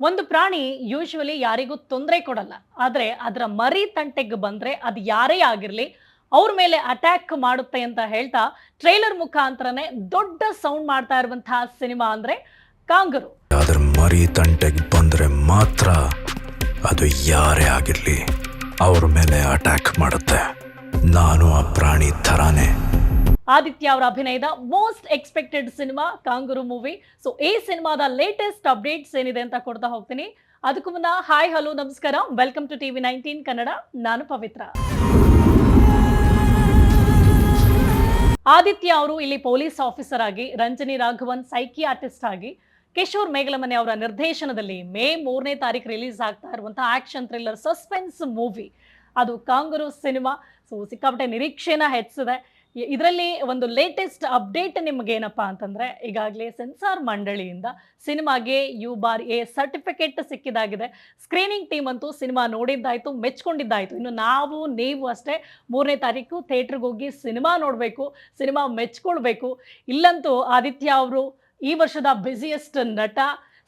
ಒಂದು ಪ್ರಾಣಿ ಯೂಶುವಲಿ ಯಾರಿಗೂ ತೊಂದರೆ ಕೊಡಲ್ಲ. ಆದ್ರೆ ಅದರ ಮರಿ ತಂಟೆಗೆ ಬಂದ್ರೆ ಅದು ಯಾರೇ ಆಗಿರ್ಲಿ ಅವ್ರ ಮೇಲೆ ಅಟ್ಯಾಕ್ ಮಾಡುತ್ತೆ ಅಂತ ಹೇಳ್ತಾ ಟ್ರೈಲರ್ ಮುಖಾಂತರನೇ ದೊಡ್ಡ ಸೌಂಡ್ ಮಾಡ್ತಾ ಇರುವಂತಹ ಸಿನಿಮಾ ಅಂದ್ರೆ ಕಾಂಗರು. ಅದರ ಮರಿ ತಂಟೆಗೆ ಬಂದ್ರೆ ಮಾತ್ರ ಅದು ಯಾರೇ ಆಗಿರ್ಲಿ ಅವ್ರ ಮೇಲೆ ಅಟ್ಯಾಕ್ ಮಾಡುತ್ತೆ. ನಾನು ಆ ಪ್ರಾಣಿ ಥರಾನೇ. ಆದಿತ್ಯ ಅವರ ಅಭಿನಯದ most expected cinema kangaroo movie. So ಈ ಸಿನಿಮಾದ ಲೇಟೆಸ್ಟ್ ಅಪ್ಡೇಟ್ಸ್ ಏನಿದೆ ಅಂತ ಕೊಡ್ತಾ ಹೋಗ್ತೀನಿ. ಅದಕ್ಕೂ ಮುನ್ನ ಹಾಯ್ ಹಲೋ ನಮಸ್ಕಾರ, ವೆಲ್ಕಮ್ ಟು TV19 ಕನ್ನಡ. ನಾನು ಪವಿತ್ರ. ಆದಿತ್ಯ ಅವರು ಇಲ್ಲಿ ಪೊಲೀಸ್ ಆಫೀಸರ್ ಆಗಿ, ರಂಜನಿ ರಾಘವನ್ ಸೈಕಿಯಾಟ್ರಿಸ್ಟ್ ಆಗಿ, ಕಿಶೋರ್ ಮೇಘಲಮನೆ ಅವರ ನಿರ್ದೇಶನದಲ್ಲಿ ಮೇ 3ನೇ ತಾರೀಕು ರಿಲೀಸ್ ಆಗ್ತಾ ಇರುವಂತಹ ಆಕ್ಷನ್ ಥ್ರಿಲ್ಲರ್ ಸಸ್ಪೆನ್ಸ್ ಮೂವಿ ಅದು ಕಾಂಗರು ಸಿನಿಮಾ. ಸೊ ಸಿಕ್ಕಾಪಟ್ಟೆ ನಿರೀಕ್ಷೆನ ಹೆಚ್ಚಿದೆ. ಇದರಲ್ಲಿ ಒಂದು ಲೇಟೆಸ್ಟ್ ಅಪ್ಡೇಟ್ ನಿಮ್ಗೇನಪ್ಪ ಅಂತಂದ್ರೆ, ಈಗಾಗಲೇ ಸೆನ್ಸಾರ್ ಮಂಡಳಿಯಿಂದ ಸಿನಿಮಾಗೆ UBAR-A ಸರ್ಟಿಫಿಕೇಟ್ ಸಿಕ್ಕಿದಾಗಿದೆ. ಸ್ಕ್ರೀನಿಂಗ್ ಟೀಮ್ ಅಂತೂ ಸಿನಿಮಾ ನೋಡಿದ್ದಾಯ್ತು, ಮೆಚ್ಕೊಂಡಿದ್ದಾಯ್ತು. ಇನ್ನು ನೀವು ಅಷ್ಟೇ 3ನೇ ತಾರೀಕು ಥಿಯೇಟ್ರಿಗೆ ಹೋಗಿ ಸಿನಿಮಾ ನೋಡಬೇಕು, ಸಿನಿಮಾ ಮೆಚ್ಕೊಳ್ಬೇಕು. ಇಲ್ಲಂತೂ ಆದಿತ್ಯ ಅವರು ಈ ವರ್ಷದ ಬ್ಯುಸಿಯೆಸ್ಟ್ ನಟ.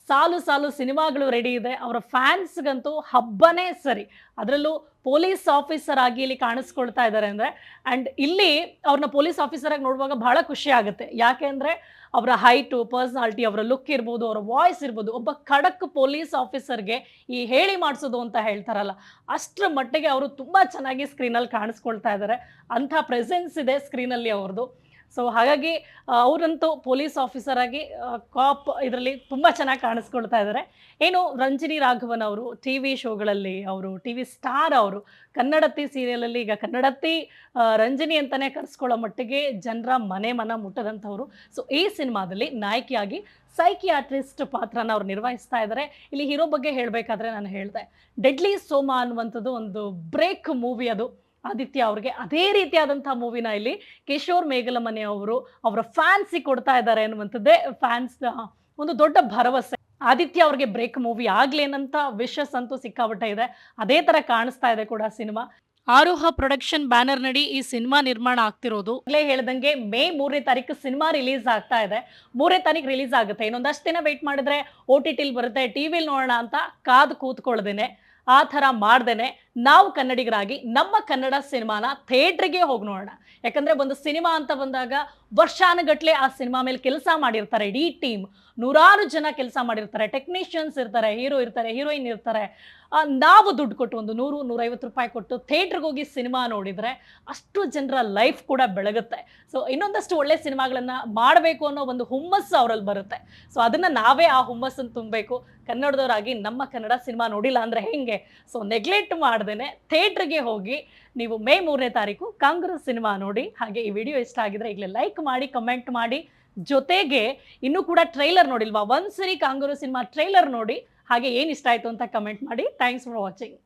ಸಾಲು ಸಾಲು ಸಿನಿಮಾಗಳು ರೆಡಿ ಇದೆ. ಅವರ ಫ್ಯಾನ್ಸ್ಗಂತೂ ಹಬ್ಬನೇ ಸರಿ. ಅದರಲ್ಲೂ ಪೊಲೀಸ್ ಆಫೀಸರ್ ಆಗಿ ಇಲ್ಲಿ ಕಾಣಿಸ್ಕೊಳ್ತಾ ಇದ್ದಾರೆ ಅಂದರೆ, ಆ್ಯಂಡ್ ಇಲ್ಲಿ ಅವ್ರನ್ನ ಪೊಲೀಸ್ ಆಫೀಸರ್ ಆಗಿ ನೋಡುವಾಗ ಬಹಳ ಖುಷಿ ಆಗುತ್ತೆ. ಯಾಕೆ ಅಂದರೆ ಅವರ ಹೈಟು, ಪರ್ಸನಾಲಿಟಿ, ಅವರ ಲುಕ್ ಇರ್ಬೋದು, ಅವರ ವಾಯ್ಸ್ ಇರ್ಬೋದು. ಒಬ್ಬ ಖಡಕ್ ಪೊಲೀಸ್ ಆಫೀಸರ್ಗೆ ಈ ಹೇಳಿ ಮಾಡಿಸೋದು ಅಂತ ಹೇಳ್ತಾರಲ್ಲ, ಅಷ್ಟರ ಮಟ್ಟಿಗೆ ಅವರು ತುಂಬ ಚೆನ್ನಾಗಿ ಸ್ಕ್ರೀನಲ್ಲಿ ಕಾಣಿಸ್ಕೊಳ್ತಾ ಇದ್ದಾರೆ. ಅಂಥ ಪ್ರೆಸೆನ್ಸ್ ಇದೆ ಸ್ಕ್ರೀನಲ್ಲಿ ಅವ್ರದ್ದು. ಸೊ ಹಾಗಾಗಿ ಅವರಂತೂ ಪೊಲೀಸ್ ಆಫೀಸರ್ ಆಗಿ ಕಾಪ್ ಇದರಲ್ಲಿ ತುಂಬ ಚೆನ್ನಾಗಿ ಕಾಣಿಸ್ಕೊಳ್ತಾ ಇದ್ದಾರೆ. ಏನು ರಂಜನಿ ರಾಘವನ್ ಅವರು TV ಶೋಗಳಲ್ಲಿ, ಅವರು TV ಸ್ಟಾರ್, ಅವರು ಕನ್ನಡತಿ ಸೀರಿಯಲಲ್ಲಿ ಈಗ ಕನ್ನಡತಿ ರಂಜನಿ ಅಂತಲೇ ಕರೆಸ್ಕೊಳ್ಳೋ ಮಟ್ಟಿಗೆ ಜನರ ಮನ ಮುಟ್ಟದಂಥವ್ರು. ಸೊ ಈ ಸಿನಿಮಾದಲ್ಲಿ ನಾಯಕಿಯಾಗಿ ಸೈಕಿಯಾಟ್ರಿಸ್ಟ್ ಪಾತ್ರನ ಅವ್ರು ನಿರ್ವಹಿಸ್ತಾ ಇದ್ದಾರೆ. ಇಲ್ಲಿ ಹೀರೋ ಬಗ್ಗೆ ಹೇಳಬೇಕಾದ್ರೆ ನಾನು ಹೇಳಿದೆ, ಡೆಡ್ಲಿ ಸೋಮಾ ಅನ್ನುವಂಥದ್ದು ಒಂದು ಬ್ರೇಕ್ ಮೂವಿ ಅದು ಆದಿತ್ಯ ಅವ್ರಿಗೆ. ಅದೇ ರೀತಿಯಾದಂಥ ಮೂವಿನ ಇಲ್ಲಿ ಕಿಶೋರ್ ಮೇಘಲಮನೆ ಅವರು ಅವರ ಫ್ಯಾನ್ಸಿಗೆ ಕೊಡ್ತಾ ಇದ್ದಾರೆ ಅನ್ನುವಂಥದ್ದೇ ಫ್ಯಾನ್ಸ್ ಒಂದು ದೊಡ್ಡ ಭರವಸೆ. ಆದಿತ್ಯ ಅವ್ರಿಗೆ ಬ್ರೇಕ್ ಮೂವಿ ಆಗ್ಲೇನಂತ ವಿಶಸ್ ಅಂತೂ ಸಿಕ್ಕಾಪಟ್ಟೆ ಇದೆ. ಅದೇ ಥರ ಕಾಣಿಸ್ತಾ ಇದೆ ಕೂಡ ಸಿನಿಮಾ. ಆರೋಹ ಪ್ರೊಡಕ್ಷನ್ ಬ್ಯಾನರ್ ನಡಿ ಈ ಸಿನಿಮಾ ನಿರ್ಮಾಣ ಆಗ್ತಿರೋದು. ಅಲ್ಲೇ ಹೇಳ್ದಂಗೆ ಮೇ 3ನೇ ತಾರೀಕು ಸಿನಿಮಾ ರಿಲೀಸ್ ಆಗ್ತಾ ಇದೆ. 3ನೇ ತಾರೀಕು ರಿಲೀಸ್ ಆಗುತ್ತೆ. ಇನ್ನೊಂದಷ್ಟು ದಿನ ವೆಯ್ಟ್ ಮಾಡಿದ್ರೆ OTTಲಿ ಬರುತ್ತೆ, TVಲಿ ನೋಡೋಣ ಅಂತ ಕಾದು ಕೂತ್ಕೊಳ್ದೇನೆ, ಆ ಥರ ಮಾಡ್ದೇನೆ ನಾವು ಕನ್ನಡಿಗರಾಗಿ ನಮ್ಮ ಕನ್ನಡ ಸಿನಿಮಾನ ಥಿಯೇಟ್ರಿಗೆ ಹೋಗಿ ನೋಡೋಣ. ಯಾಕಂದರೆ ಒಂದು ಸಿನಿಮಾ ಅಂತ ಬಂದಾಗ ವರ್ಷಾನುಗಟ್ಲೆ ಆ ಸಿನಿಮಾ ಮೇಲೆ ಕೆಲಸ ಮಾಡಿರ್ತಾರೆ ಇಡೀ ಟೀಮ್. ನೂರಾರು ಜನ ಕೆಲಸ ಮಾಡಿರ್ತಾರೆ, ಟೆಕ್ನಿಷಿಯನ್ಸ್ ಇರ್ತಾರೆ, ಹೀರೋ ಇರ್ತಾರೆ, ಹೀರೋಯಿನ್ ಇರ್ತಾರೆ. ನಾವು ದುಡ್ಡು ಕೊಟ್ಟು ಒಂದು 100-150 ರೂಪಾಯಿ ಕೊಟ್ಟು ಥಿಯೇಟ್ರಿಗೆ ಹೋಗಿ ಸಿನಿಮಾ ನೋಡಿದರೆ ಅಷ್ಟು ಜನರ ಲೈಫ್ ಕೂಡ ಬೆಳಗುತ್ತೆ. ಸೊ ಇನ್ನೊಂದಷ್ಟು ಒಳ್ಳೆ ಸಿನಿಮಾಗಳನ್ನು ಮಾಡಬೇಕು ಅನ್ನೋ ಒಂದು ಹುಮ್ಮಸ್ಸು ಅವರಲ್ಲಿ ಬರುತ್ತೆ. ಸೊ ಅದನ್ನು ನಾವೇ ಆ ಹುಮ್ಮಸ್ಸನ್ನು ತುಂಬಬೇಕು. ಕನ್ನಡದವರಾಗಿ ನಮ್ಮ ಕನ್ನಡ ಸಿನಿಮಾ ನೋಡಿಲ್ಲ ಅಂದರೆ ಹೆಂಗೆ? ಸೊ ನೆಗ್ಲೆಕ್ಟ್ ಮಾಡ್ದೇನೆ ಥಿಯೇಟ್ರಿಗೆ ಹೋಗಿ ನೀವು ಮೇ 3ನೇ ತಾರೀಕು ಕಾಂಗರು ಸಿನಿಮಾ ನೋಡಿ. ಹಾಗೆ ಈ ವಿಡಿಯೋ ಇಷ್ಟ ಆಗಿದ್ರೆ ಈಗಲೇ ಲೈಕ್ ಮಾಡಿ, ಕಮೆಂಟ್ ಮಾಡಿ. ಜೊತೆಗೆ ಇನ್ನೂ ಕೂಡ ಟ್ರೈಲರ್ ನೋಡಿಲ್ವಾ? ಒಂದ್ಸರಿ ಕಾಂಗರು ಸಿನಿಮಾ ಟ್ರೈಲರ್ ನೋಡಿ. ಹಾಗೆ ಏನು ಇಷ್ಟ ಆಯಿತು ಅಂತ ಕಮೆಂಟ್ ಮಾಡಿ. Thanks for watching.